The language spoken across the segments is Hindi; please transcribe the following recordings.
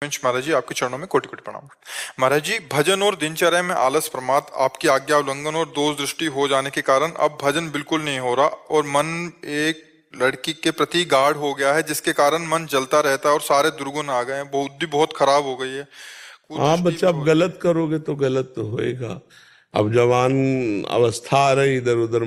महाराज जी, आपके चरणों में कोटि कोटि प्रणाम। महाराज जी, भजन और दिनचर्या में आलस, प्रमाद, आपकी आज्ञा उल्लंघन और दोष दृष्टि हो जाने के कारण अब भजन बिल्कुल नहीं हो रहा और मन एक लड़की के प्रति गाढ़ हो गया है, जिसके कारण मन जलता रहता है और सारे दुर्गुण आ गए हैं। बुद्धि बहुत खराब हो गई है, हाँ कुदृष्टि बच्चा, भी अब हो गलत करोगे तो गलत तो होएगा। अब जवान अवस्था आ रही, इधर उधर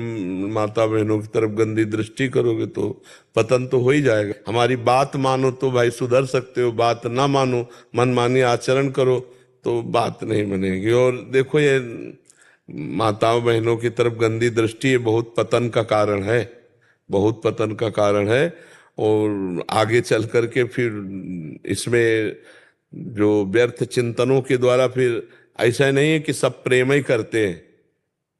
माता बहनों की तरफ गंदी दृष्टि करोगे तो पतन तो हो ही जाएगा। हमारी बात मानो तो भाई सुधर सकते हो, बात ना मानो, मनमानी आचरण करो तो बात नहीं बनेगी। और देखो, ये माताओं बहनों की तरफ गंदी दृष्टि ये बहुत पतन का कारण है, बहुत पतन का कारण है। और आगे चल करके फिर इसमें जो व्यर्थ चिंतनों के द्वारा फिर ऐसा नहीं है कि सब प्रेम ही करते हैं,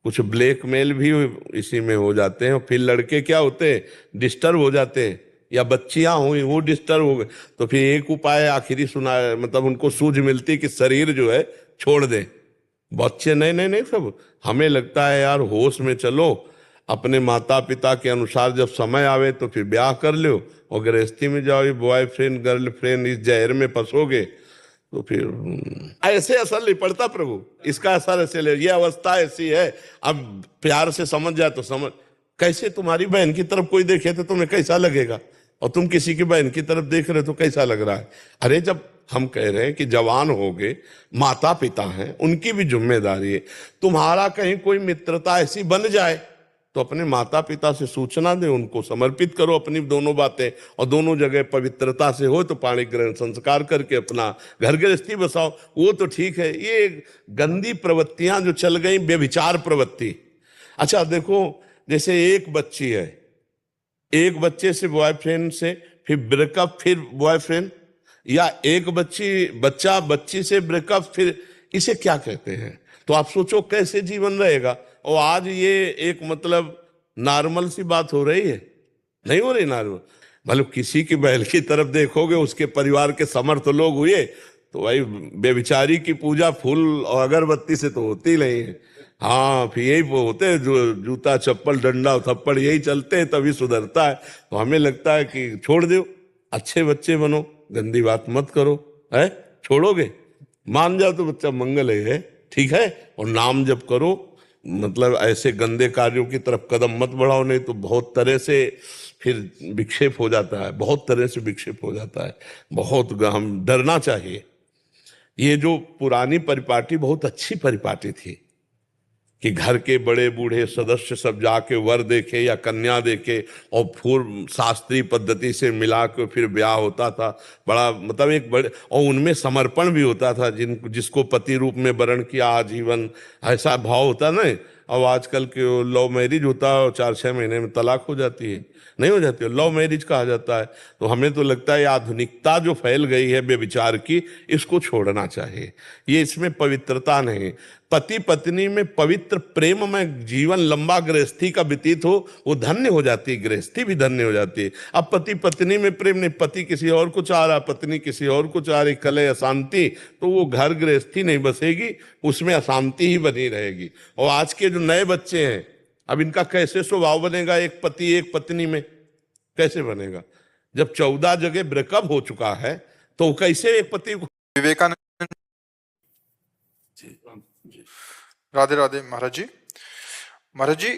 कुछ ब्लैकमेल भी इसी में हो जाते हैं। और फिर लड़के क्या होते हैं, डिस्टर्ब हो जाते हैं, या बच्चियां हुई वो डिस्टर्ब हो गए। तो फिर एक उपाय आखिरी सुना, मतलब उनको सूझ मिलती कि शरीर जो है छोड़ दें। बच्चे नहीं नहीं नहीं, सब हमें लगता है यार होश में चलो, अपने माता पिता के अनुसार जब समय आवे तो फिर ब्याह कर लो और गृहस्थी में जाओ, बॉयफ्रेंड गर्लफ्रेंड इस जहर में फंसोगे तो फिर ऐसे असर नहीं पड़ता प्रभु, इसका असर ऐसे ले, ये अवस्था ऐसी है। अब प्यार से समझ जाए तो समझ। कैसे तुम्हारी बहन की तरफ कोई देखे तो तुम्हें कैसा लगेगा, और तुम किसी की बहन की तरफ देख रहे हो तो कैसा लग रहा है। अरे जब हम कह रहे हैं कि जवान हो गए, माता पिता हैं, उनकी भी जिम्मेदारी है। तुम्हारा कहीं कोई मित्रता ऐसी बन जाए तो अपने माता पिता से सूचना दे, उनको समर्पित करो अपनी दोनों बातें, और दोनों जगह पवित्रता से हो तो पाणी ग्रहण संस्कार करके अपना घर गृहस्थी बसाओ, वो तो ठीक है। ये गंदी प्रवृत्तियां जो चल गई, व्यभिचार प्रवृत्ति। अच्छा देखो, जैसे एक बच्ची है, एक बच्चे से बॉयफ्रेंड से फिर ब्रेकअप, फिर बॉयफ्रेंड, या एक बच्ची से ब्रेकअप, फिर इसे क्या कहते हैं। तो आप सोचो कैसे जीवन रहेगा। और आज ये एक मतलब नॉर्मल सी बात हो रही है, नहीं हो रही नॉर्मल। मतलब किसी की बहन की तरफ देखोगे, उसके परिवार के समर्थ लोग हुए तो भाई बेबिचारी की पूजा फूल और अगरबत्ती से तो होती नहीं है। हाँ, फिर यही वो होते हैं जो जूता चप्पल डंडा थप्पड़ यही चलते हैं, तभी सुधरता है। तो हमें लगता है कि छोड़ दो, अच्छे बच्चे बनो, गंदी बात मत करो। है, छोड़ोगे, मान जाओ तो बच्चा मंगल है, ठीक है। और नाम जप करो, मतलब ऐसे गंदे कार्यों की तरफ कदम मत बढ़ाओ, नहीं तो बहुत तरह से फिर विक्षेप हो जाता है, बहुत तरह से विक्षेप हो जाता है। बहुत हम डरना चाहिए। ये जो पुरानी परिपाटी बहुत अच्छी परिपाटी थी कि घर के बड़े बूढ़े सदस्य सब जाके वर देखे या कन्या देखे और पूर्व शास्त्रीय पद्धति से मिला के फिर ब्याह होता था। बड़ा मतलब एक बड़े, और उनमें समर्पण भी होता था, जिसको पति रूप में वरण किया आजीवन, ऐसा भाव होता ना। अब आजकल के लव मैरिज होता है और 4-6 महीने में तलाक हो जाती है, नहीं हो जाती है, लव मैरिज कहा जाता है। तो हमें तो लगता है आधुनिकता जो फैल गई है व्यभिचार की, इसको छोड़ना चाहिए। ये इसमें पवित्रता नहीं। पति पत्नी में पवित्र प्रेम में जीवन लंबा गृहस्थी का व्यतीत हो, वो धन्य हो जाती है, गृहस्थी भी धन्य हो जाती है। अब पति पत्नी में प्रेम नहीं, पति किसी और को चाह रहा, पत्नी किसी और को चाह रही, कलह अशांति, तो वो घर गृहस्थी नहीं बसेगी, उसमें अशांति ही बनी रहेगी। और आज के जो नए बच्चे हैं, अब इनका कैसे स्वभाव बनेगा एक पति एक पत्नी में, कैसे बनेगा जब 14 जगह ब्रेकअप हो चुका है, तो कैसे एक पति को। विवेकानंद। राधे राधे महाराज जी। महाराज जी,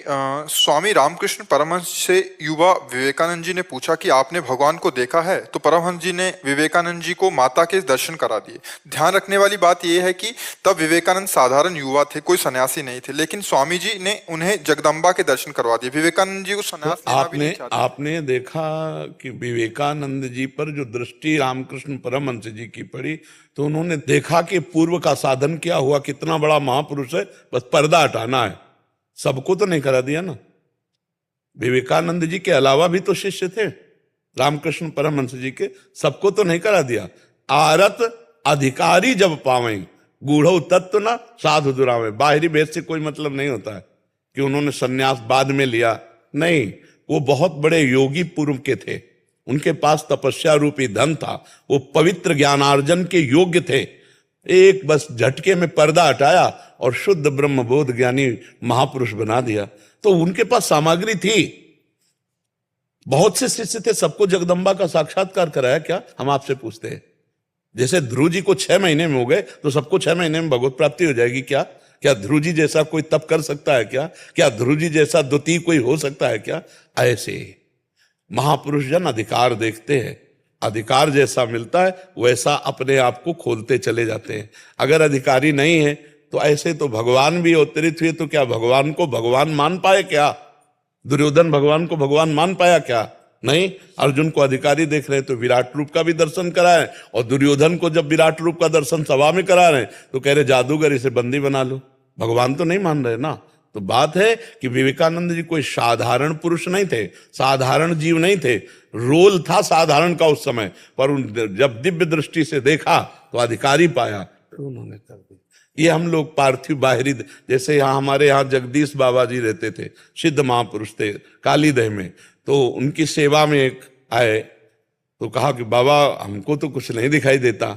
स्वामी रामकृष्ण परमहंस से युवा विवेकानंद जी ने पूछा कि आपने भगवान को देखा है, तो परमहंस जी ने विवेकानंद जी को माता के दर्शन करा दिए। ध्यान रखने वाली बात यह है कि तब विवेकानंद साधारण युवा थे, कोई सन्यासी नहीं थे, लेकिन स्वामी जी ने उन्हें जगदम्बा के दर्शन करवा दिए। विवेकानंद जी को सन्यास लेना भी नहीं चाहते। आपने देखा कि विवेकानंद जी पर जो दृष्टि रामकृष्ण परमहंस जी की पड़ी, तो उन्होंने देखा कि पूर्व का साधन क्या हुआ, कितना बड़ा महापुरुष है, बस पर्दा हटाना है। सबको तो नहीं करा दिया ना। विवेकानंद जी के अलावा भी तो शिष्य थे रामकृष्ण परमहंस जी के, सबको तो नहीं करा दिया। आरत अधिकारी जब पावे गूढ़ो तत्व ना साधु दुरावे। बाहरी भेद से कोई मतलब नहीं होता है कि उन्होंने सन्यास बाद में लिया, नहीं। वो बहुत बड़े योगी पूर्व के थे, उनके पास तपस्या रूपी धन था, वो पवित्र ज्ञानार्जन के योग्य थे। एक बस झटके में पर्दा हटाया और शुद्ध ब्रह्म बोध ज्ञानी महापुरुष बना दिया। तो उनके पास सामग्री थी। बहुत से शिष्य थे, सबको जगदम्बा का साक्षात्कार कराया क्या, हम आपसे पूछते हैं। जैसे ध्रुव जी को 6 महीने में हो गए तो सबको 6 महीने में भगवत प्राप्ति हो जाएगी क्या? क्या ध्रुव जी जैसा कोई तप कर सकता है क्या? क्या ध्रुव जी जैसा द्वितीय कोई हो सकता है क्या? ऐसे महापुरुष जन अधिकार देखते हैं, अधिकार जैसा मिलता है वैसा अपने आप को खोलते चले जाते हैं। अगर अधिकारी नहीं है तो ऐसे तो भगवान भी अवतरित हुए, तो क्या भगवान को भगवान मान पाए क्या? दुर्योधन भगवान को भगवान मान पाया क्या? नहीं। अर्जुन को अधिकारी देख रहे हैं तो विराट रूप का भी दर्शन कराए, और दुर्योधन को जब विराट रूप का दर्शन सभा में करा रहे हैं तो कह रहे जादूगर इसे बंदी बना लो। भगवान तो नहीं मान रहे ना। तो बात है कि विवेकानंद जी कोई साधारण पुरुष नहीं थे, साधारण जीव नहीं थे। रोल था साधारण का उस समय, पर जब दिव्य दृष्टि से देखा तो अधिकारी पाया तो उन्होंने कर दिया। ये हम लोग पार्थिव बाहरी, जैसे यहाँ हमारे यहाँ जगदीश बाबा जी रहते थे, सिद्ध महापुरुष थे कालीदह में, तो उनकी सेवा में एक आए तो कहा कि बाबा हमको तो कुछ नहीं दिखाई देता।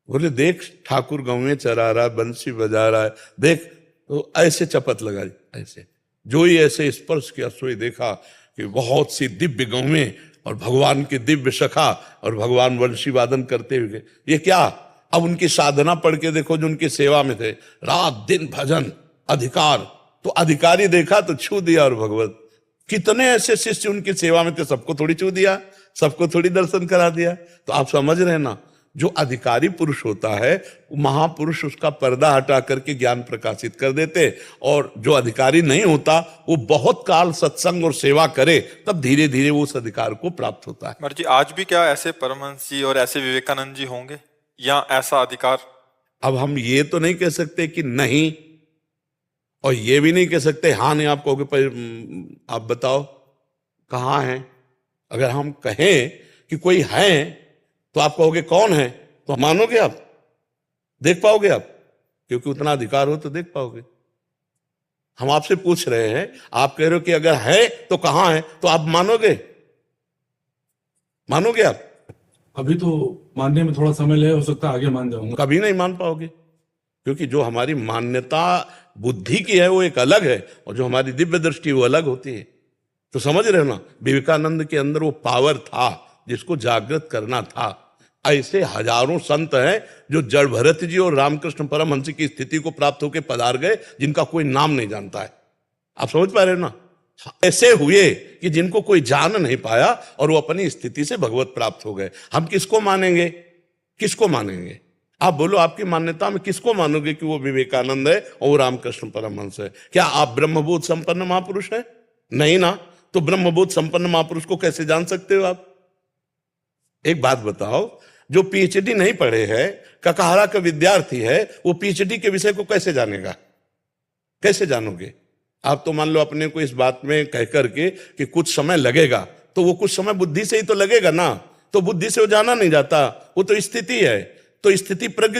बोले देख ठाकुर गाँव में चरा रहा है, बंसी बजा रहा है, देख। तो ऐसे चपत लगा, ऐसे जो ही ऐसे स्पर्श किया सोई देखा कि बहुत सी दिव्य गौवें और भगवान की दिव्य सखा और भगवान वंशी वादन करते हुए। ये क्या? अब उनकी साधना पढ़ के देखो, जो उनकी सेवा में थे, रात दिन भजन अधिकार। तो अधिकारी देखा तो छू दिया, और भगवत कितने ऐसे शिष्य उनकी सेवा में थे, सबको थोड़ी छू दिया, सबको थोड़ी दर्शन करा दिया। तो आप समझ रहे ना, जो अधिकारी पुरुष होता है महापुरुष उसका पर्दा हटा करके ज्ञान प्रकाशित कर देते, और जो अधिकारी नहीं होता वो बहुत काल सत्संग और सेवा करे तब धीरे धीरे वो उस अधिकार को प्राप्त होता है। महाराज जी आज भी क्या ऐसे परमहंस जी और ऐसे विवेकानंद जी होंगे या ऐसा अधिकार? अब हम ये तो नहीं कह सकते कि नहीं, और ये भी नहीं कह सकते हाँ नहीं। आप कहोगे आप बताओ कहाँ है? अगर हम कहें कि कोई है तो आप कहोगे कौन है, तो मानोगे आप, देख पाओगे आप, क्योंकि उतना अधिकार हो तो देख पाओगे। हम आपसे पूछ रहे हैं, आप कह रहे हो कि अगर है तो कहां है, तो आप मानोगे? मानोगे आप? अभी तो मानने में थोड़ा समय ले, हो सकता है आगे मान जाऊंगा। कभी नहीं मान पाओगे, क्योंकि जो हमारी मान्यता बुद्धि की है वो एक अलग है, और जो हमारी दिव्य दृष्टि वो अलग होती है। तो समझ रहे हो ना, विवेकानंद के अंदर वो पावर था जिसको जागृत करना था। ऐसे हजारों संत हैं जो जड़ भरत जी और रामकृष्ण परमहंस की स्थिति को प्राप्त होकर पधार गए, जिनका कोई नाम नहीं जानता है। आप समझ पा रहे हो ना? ऐसे हुए कि जिनको कोई जान नहीं पाया और वो अपनी स्थिति से भगवत प्राप्त हो गए। हम किसको मानेंगे? किसको मानेंगे? आप बोलो, आपकी मान्यता में किसको मानोगे कि वो विवेकानंद है और वो रामकृष्ण परमहंस है? क्या आप ब्रह्मबोध संपन्न महापुरुष है? नहीं ना। तो ब्रह्मबोध संपन्न महापुरुष को कैसे जान सकते हो आप? एक बात बताओ, जो पीएचडी नहीं पढ़े है, ककाहारा का विद्यार्थी है, वो पीएचडी के विषय को कैसे जानेगा? कैसे जानोगे? आप तो मान लो अपने को इस बात में कह करके कि कुछ समय लगेगा, तो वो कुछ समय बुद्धि से ही तो लगेगा ना। तो बुद्धि से वो जाना नहीं जाता, वो तो स्थिति है। तो स्थिति प्रज्ञ